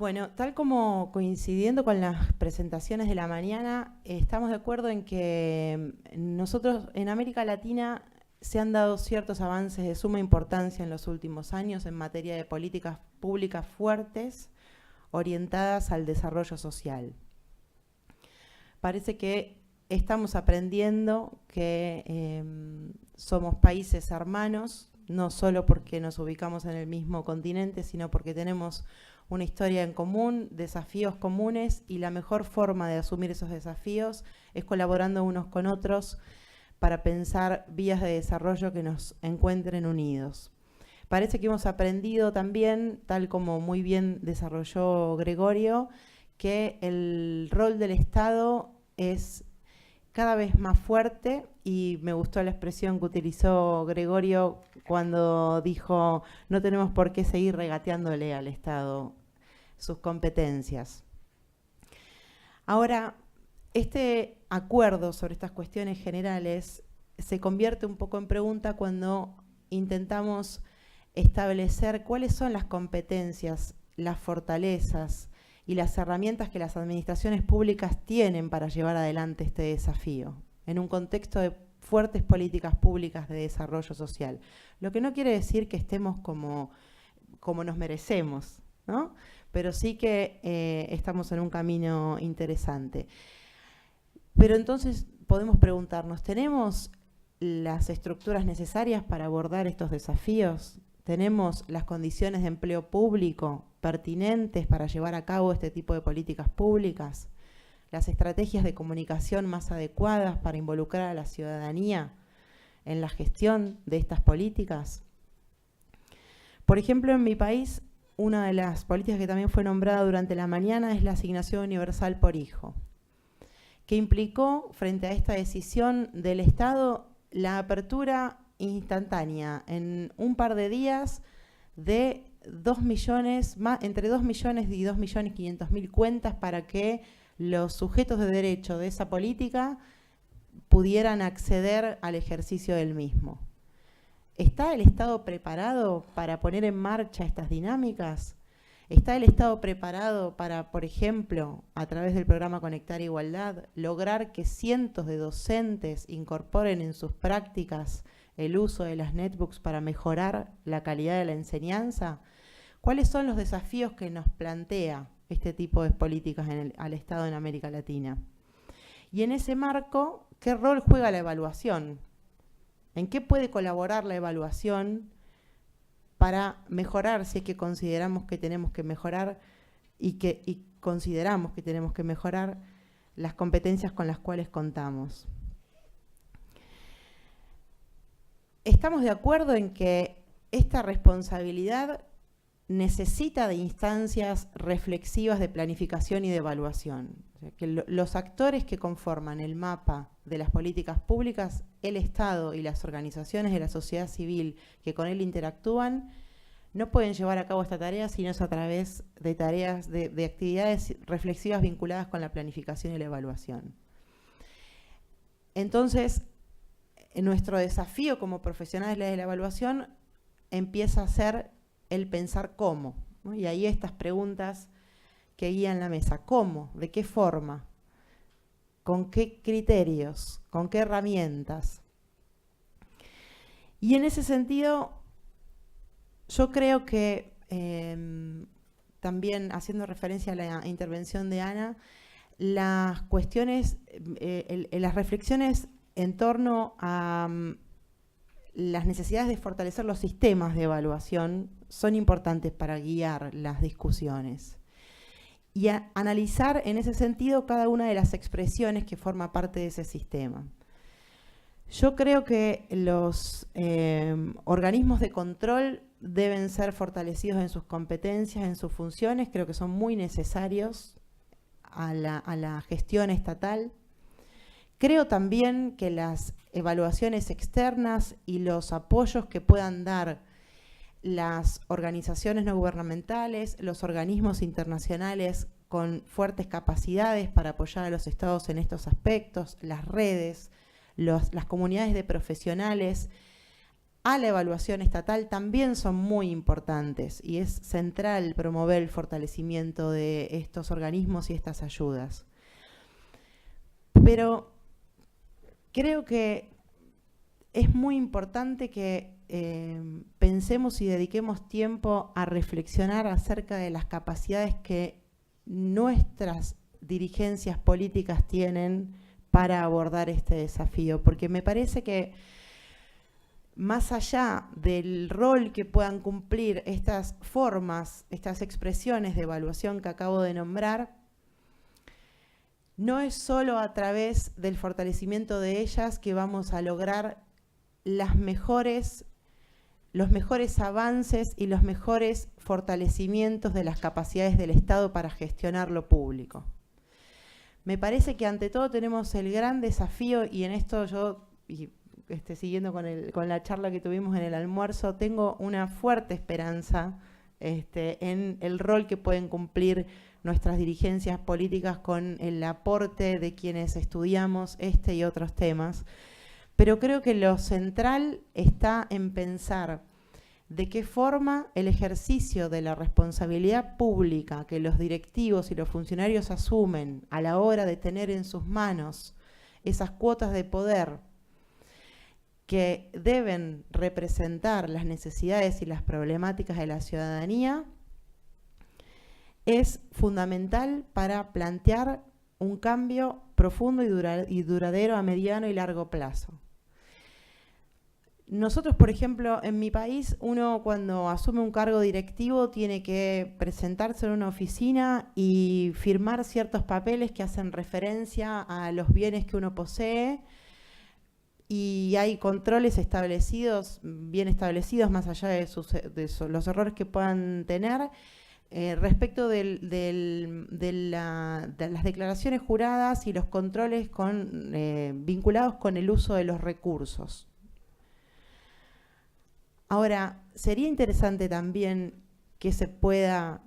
Bueno, tal como coincidiendo con las presentaciones de la mañana, estamos de acuerdo en que nosotros en América Latina se han dado ciertos avances de suma importancia en los últimos años en materia de políticas públicas fuertes orientadas al desarrollo social. Parece que estamos aprendiendo que somos países hermanos, no solo porque nos ubicamos en el mismo continente, sino porque tenemos una historia en común, desafíos comunes, y la mejor forma de asumir esos desafíos es colaborando unos con otros para pensar vías de desarrollo que nos encuentren unidos. Parece que hemos aprendido también, tal como muy bien desarrolló Gregorio, que el rol del Estado es cada vez más fuerte, y me gustó la expresión que utilizó Gregorio cuando dijo: no tenemos por qué seguir regateándole al Estado sus competencias. Ahora, este acuerdo sobre estas cuestiones generales se convierte un poco en pregunta cuando intentamos establecer cuáles son las competencias, las fortalezas y las herramientas que las administraciones públicas tienen para llevar adelante este desafío, en un contexto de fuertes políticas públicas de desarrollo social. Lo que no quiere decir que estemos como nos merecemos, ¿no? Pero sí que estamos en un camino interesante. Pero entonces podemos preguntarnos, ¿tenemos las estructuras necesarias para abordar estos desafíos? ¿Tenemos las condiciones de empleo público pertinentes para llevar a cabo este tipo de políticas públicas? ¿Las estrategias de comunicación más adecuadas para involucrar a la ciudadanía en la gestión de estas políticas? Por ejemplo, en mi país, una de las políticas que también fue nombrada durante la mañana es la asignación universal por hijo, que implicó, frente a esta decisión del Estado, la apertura instantánea en un par de días de 2 millones, entre 2 millones y 2.500.000 cuentas para que los sujetos de derecho de esa política pudieran acceder al ejercicio del mismo. ¿Está el Estado preparado para poner en marcha estas dinámicas? ¿Está el Estado preparado para, por ejemplo, a través del programa Conectar Igualdad, lograr que cientos de docentes incorporen en sus prácticas el uso de las netbooks para mejorar la calidad de la enseñanza? ¿Cuáles son los desafíos que nos plantea este tipo de políticas al Estado en América Latina? Y en ese marco, ¿qué rol juega la evaluación? ¿En qué puede colaborar la evaluación para mejorar, si es que consideramos que tenemos que mejorar y consideramos que tenemos que mejorar las competencias con las cuales contamos? Estamos de acuerdo en que esta responsabilidad necesita de instancias reflexivas de planificación y de evaluación. O sea, que los actores que conforman el mapa de las políticas públicas, el Estado y las organizaciones de la sociedad civil que con él interactúan, no pueden llevar a cabo esta tarea si no es a través de tareas de actividades reflexivas vinculadas con la planificación y la evaluación. Entonces, nuestro desafío como profesionales de la evaluación empieza a ser el pensar cómo, ¿no? Y ahí estas preguntas que guían la mesa: ¿cómo? ¿De qué forma? ¿Con qué criterios? ¿Con qué herramientas? Y en ese sentido, yo creo que, también haciendo referencia a la intervención de Ana, las cuestiones, las reflexiones en torno a las necesidades de fortalecer los sistemas de evaluación son importantes para guiar las discusiones. Y analizar en ese sentido cada una de las expresiones que forma parte de ese sistema. Yo creo que los organismos de control deben ser fortalecidos en sus competencias, en sus funciones. Creo que son muy necesarios a la gestión estatal. Creo también que las evaluaciones externas y los apoyos que puedan dar las organizaciones no gubernamentales, los organismos internacionales con fuertes capacidades para apoyar a los estados en estos aspectos, las redes, las comunidades de profesionales, a la evaluación estatal también son muy importantes y es central promover el fortalecimiento de estos organismos y estas ayudas. Pero creo que es muy importante que pensemos y dediquemos tiempo a reflexionar acerca de las capacidades que nuestras dirigencias políticas tienen para abordar este desafío, porque me parece que más allá del rol que puedan cumplir estas formas, estas expresiones de evaluación que acabo de nombrar, no es solo a través del fortalecimiento de ellas que vamos a lograr los mejores avances y los mejores fortalecimientos de las capacidades del Estado para gestionar lo público. Me parece que ante todo tenemos el gran desafío, y en esto yo, siguiendo con la charla que tuvimos en el almuerzo, tengo una fuerte esperanza en el rol que pueden cumplir nuestras dirigencias políticas con el aporte de quienes estudiamos este y otros temas. Pero creo que lo central está en pensar de qué forma el ejercicio de la responsabilidad pública que los directivos y los funcionarios asumen a la hora de tener en sus manos esas cuotas de poder que deben representar las necesidades y las problemáticas de la ciudadanía, es fundamental para plantear un cambio profundo y duradero a mediano y largo plazo. Nosotros, por ejemplo, en mi país, uno cuando asume un cargo directivo tiene que presentarse en una oficina y firmar ciertos papeles que hacen referencia a los bienes que uno posee, y hay controles establecidos, bien establecidos, más allá de los errores que puedan tener, respecto de las declaraciones juradas y los controles vinculados con el uso de los recursos. Ahora, sería interesante también que se pueda,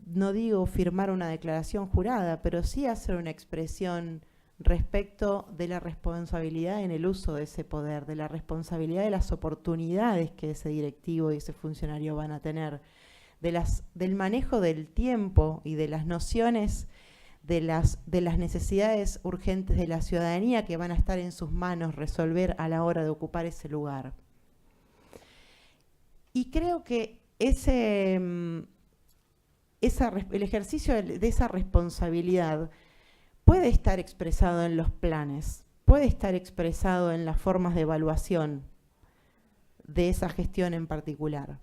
no digo firmar una declaración jurada, pero sí hacer una expresión respecto de la responsabilidad en el uso de ese poder, de la responsabilidad de las oportunidades que ese directivo y ese funcionario van a tener, del manejo del tiempo y de las nociones de las necesidades urgentes de la ciudadanía que van a estar en sus manos resolver a la hora de ocupar ese lugar. Y creo que el ejercicio de esa responsabilidad puede estar expresado en los planes, puede estar expresado en las formas de evaluación de esa gestión en particular.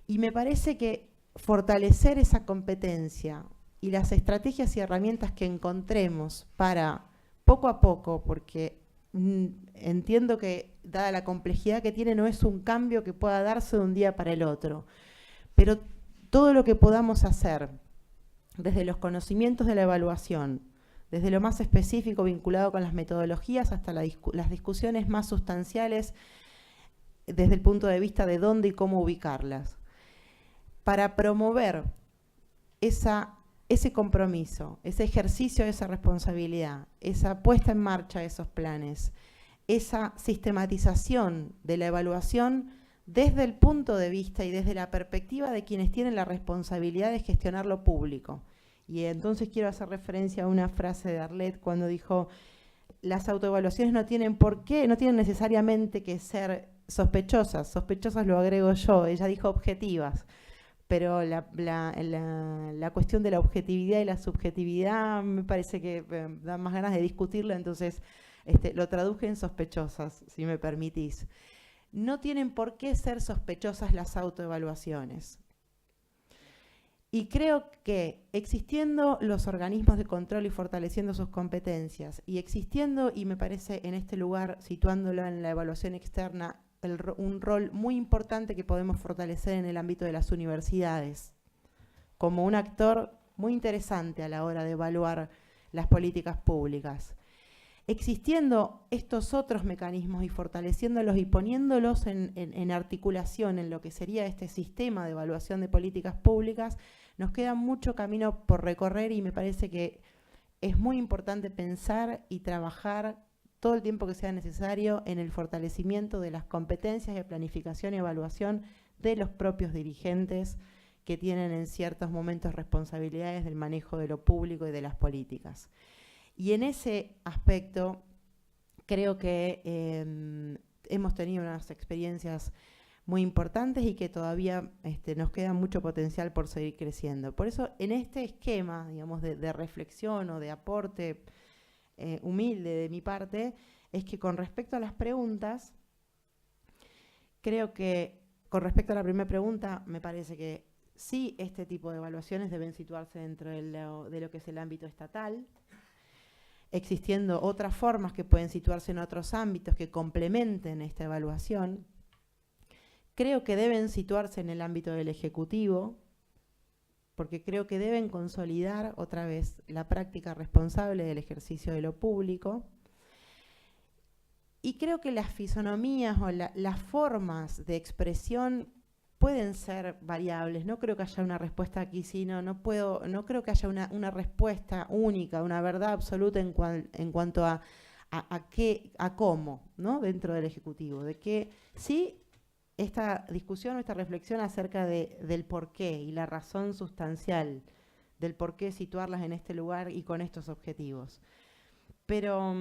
Y me parece que fortalecer esa competencia y las estrategias y herramientas que encontremos para, poco a poco, porque entiendo que, dada la complejidad que tiene, no es un cambio que pueda darse de un día para el otro, pero todo lo que podamos hacer, desde los conocimientos de la evaluación, desde lo más específico vinculado con las metodologías hasta las discusiones más sustanciales desde el punto de vista de dónde y cómo ubicarlas, para promover ese compromiso, ese ejercicio de esa responsabilidad, esa puesta en marcha de esos planes, esa sistematización de la evaluación desde el punto de vista y desde la perspectiva de quienes tienen la responsabilidad de gestionar lo público. Y entonces quiero hacer referencia a una frase de Arlet cuando dijo: las autoevaluaciones no tienen necesariamente que ser sospechosas lo agrego yo, ella dijo objetivas, pero la cuestión de la objetividad y la subjetividad me parece que da más ganas de discutirla, entonces lo traduje en sospechosas, si me permitís. No tienen por qué ser sospechosas las autoevaluaciones. Y creo que existiendo los organismos de control y fortaleciendo sus competencias, y existiendo, y me parece en este lugar, situándolo en la evaluación externa, un rol muy importante que podemos fortalecer en el ámbito de las universidades, como un actor muy interesante a la hora de evaluar las políticas públicas. Existiendo estos otros mecanismos y fortaleciéndolos y poniéndolos en articulación en lo que sería este sistema de evaluación de políticas públicas, nos queda mucho camino por recorrer y me parece que es muy importante pensar y trabajar todo el tiempo que sea necesario en el fortalecimiento de las competencias de planificación y evaluación de los propios dirigentes que tienen en ciertos momentos responsabilidades del manejo de lo público y de las políticas. Y en ese aspecto creo que hemos tenido unas experiencias muy importantes y que todavía nos queda mucho potencial por seguir creciendo. Por eso, en este esquema, digamos, de reflexión o de aporte humilde de mi parte, es que con respecto a las preguntas, creo que con respecto a la primera pregunta, me parece que sí, este tipo de evaluaciones deben situarse dentro de lo que es el ámbito estatal, existiendo otras formas que pueden situarse en otros ámbitos que complementen esta evaluación. Creo que deben situarse en el ámbito del Ejecutivo, porque creo que deben consolidar otra vez la práctica responsable del ejercicio de lo público. Y creo que las fisonomías o las formas de expresión pueden ser variables. No creo que haya una respuesta aquí, sino no creo que haya una respuesta única, una verdad absoluta en cuanto a cómo, ¿no? Dentro del Ejecutivo. De que sí, esta discusión o esta reflexión acerca del porqué y la razón sustancial del por qué situarlas en este lugar y con estos objetivos. Pero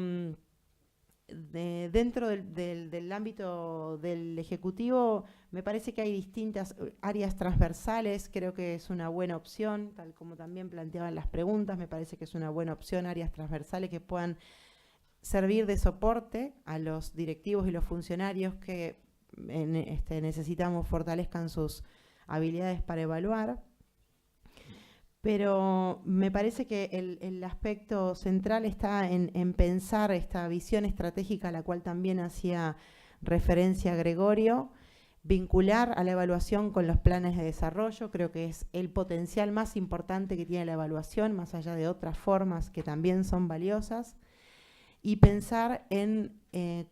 dentro del ámbito del Ejecutivo me parece que hay distintas áreas transversales. Creo que es una buena opción, tal como también planteaban las preguntas, me parece que es una buena opción áreas transversales que puedan servir de soporte a los directivos y los funcionarios que necesitamos fortalezcan sus habilidades para evaluar. Pero me parece que el aspecto central está en pensar esta visión estratégica a la cual también hacía referencia Gregorio, vincular a la evaluación con los planes de desarrollo. Creo que es el potencial más importante que tiene la evaluación, más allá de otras formas que también son valiosas, y pensar en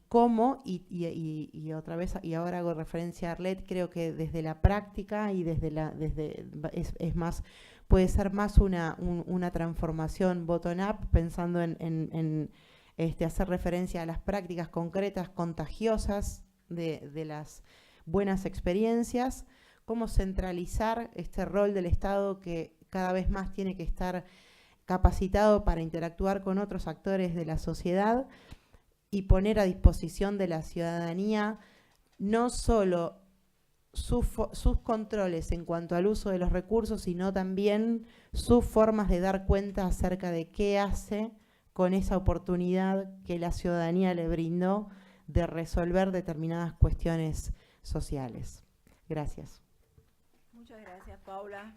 cómo, y otra vez, y ahora hago referencia a Arlet, creo que desde la práctica y es más, puede ser más una transformación bottom-up, pensando en hacer referencia a las prácticas concretas, contagiosas de las buenas experiencias, cómo centralizar este rol del Estado que cada vez más tiene que estar capacitado para interactuar con otros actores de la sociedad y poner a disposición de la ciudadanía no solo sus controles en cuanto al uso de los recursos, sino también sus formas de dar cuenta acerca de qué hace con esa oportunidad que la ciudadanía le brindó de resolver determinadas cuestiones sociales. Gracias. Muchas gracias, Paula.